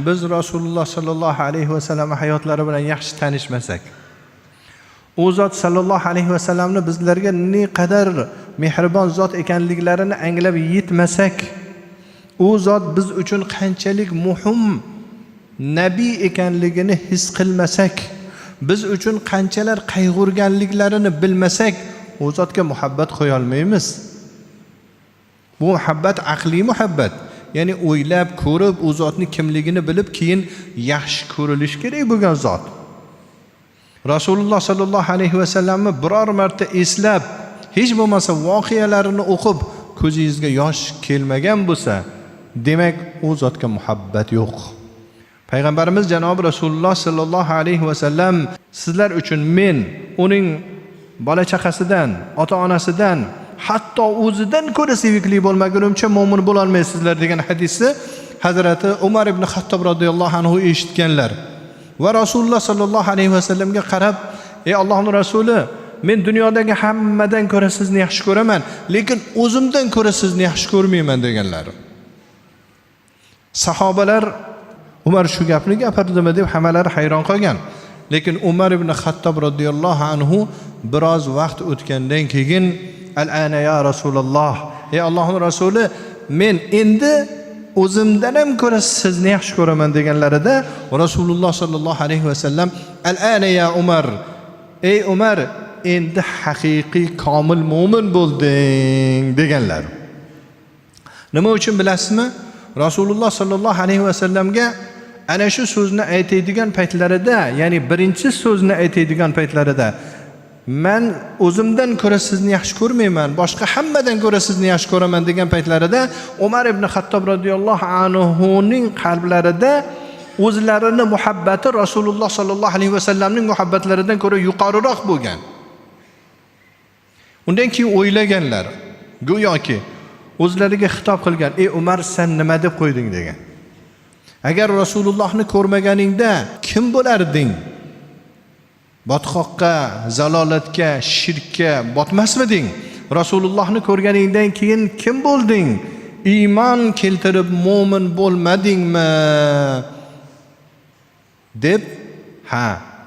biz Rasululloh sallallohu alayhi vasallam hayotlari bilan yaxshi tanishmasak, u zot sallallohu alayhi vasallamni bizlarga ne qadar mehribon zot ekanliklarini anglab yetmasak, u zot biz uchun qanchalik muhim nabiy ekanligini his qilmasak, biz uchun qanchalar qayg'urganliklarini bilmasak, u zotga muhabbat qo'ya olmaymiz. Bu muhabbat aqliy muhabbat. Ya'ni o'ylab, ko'rib, u zotning kimligini bilib, keyin yaxshi ko'rilish kerak bo'lgan zot. Rasululloh sallallohu alayhi vasallamni biror marta eslab, hech bo'lmasa voqealarini o'qib, ko'zingizga yosh kelmagan bo'lsa, demak u zotga muhabbat yo'q. Payg'ambarimiz janobi Rasululloh sallallohu alayhi vasallam sizlar uchun men uning bola chaqasidan, ota-onasidan, hatto o'zidan ko'ra sevikli bo'lmagunimcha mo'min bo'la olmaysizlar degan hadisni Hazrati Umar ibn Xattob radhiyallohu anhu eshitganlar. Va Rasululloh sallallohu alayhi vasallamga qarab, ey Allohning rasuli, men dunyodagi hammadan ko'ra sizni yaxshi ko'raman, lekin o'zimdan ko'ra sizni yaxshi ko'rmayman deganlar. Sahobalar Umar shu gapni gapirdimi deb hammalari hayron qolgan. Lekin Umar ibn Xattob radhiyallohu anhu biroz vaqt o'tgandan keyin al-ana ya Rasululloh, ey Allohning rasuli, men endi o'zimdan ham ko'ra sizni yaxshi ko'raman deganlarida Rasululloh sallallohu alayhi vasallam al-ana ya Umar, ey Umar, endi haqiqiy komil mo'min bo'lding deganlar. Nima uchun bilasizmi? Rasululloh sallallohu alayhi vasallamga ana shu so'zni aytadigan paytlarida, ya'ni birinchi so'zni aytadigan paytlarida, men o'zimdan ko'ra sizni yaxshi ko'rmayman, boshqa hammadan ko'ra sizni yaxshi ko'raman degan paytlarida Umar ibn Xattob radhiyallohu anhuning qalblarida o'zlarini muhabbati Rasululloh sallallohu alayhi vasallamning muhabbatlaridan ko'ra yuqoriroq bo'lgan. Undan keyin o'ylaganlar, go'yoki o'zlariga xitob qilgan, ey Umar, sen nima deb qo'yding degan. Agar Rasulullohni ko'rmaganingda kim bo'larding? Botqoqqa, zalolatga, shirkka botmasmiding? Rasulullohni ko'rganingdan keyin kim bo'lding? Iymon keltirib mo'min bo'lmadingmi? deb,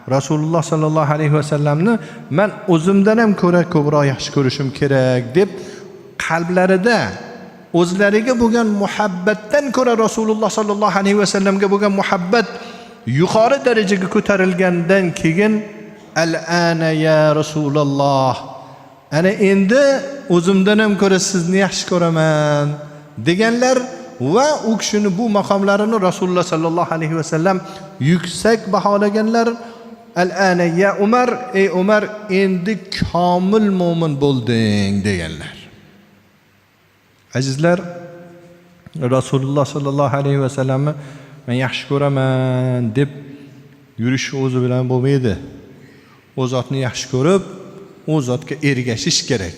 Rasululloh sallallohu alayhi vasallamni men o'zimdan ham ko'ra ko'proq yaxshi ko'rishim kerak deb qalblarida o'zlariga bo'lgan muhabbatdan ko'ra Rasululloh sallallohu alayhi vasallamga bo'lgan muhabbat yuqori darajaga ko'tarilgandan keyin al-ana ya Rasululloh, ana endi o'zimdan ham ko'ra sizni yaxshi ko'raman deganlar va u kishini bu maqomlarini Rasululloh sallallohu alayhi vasallam yuksak baholaganlar. Al-ana ya Umar, ey Umar, endi komil mo'min bo'lding deganlar. Azizlar, Rasululloh sallallohu alayhi vasallamni men yaxshi ko'raman deb yurish o'zi bilan bo'lmaydi. O zotni yaxshi ko'rib, o zotga ergashish kerak.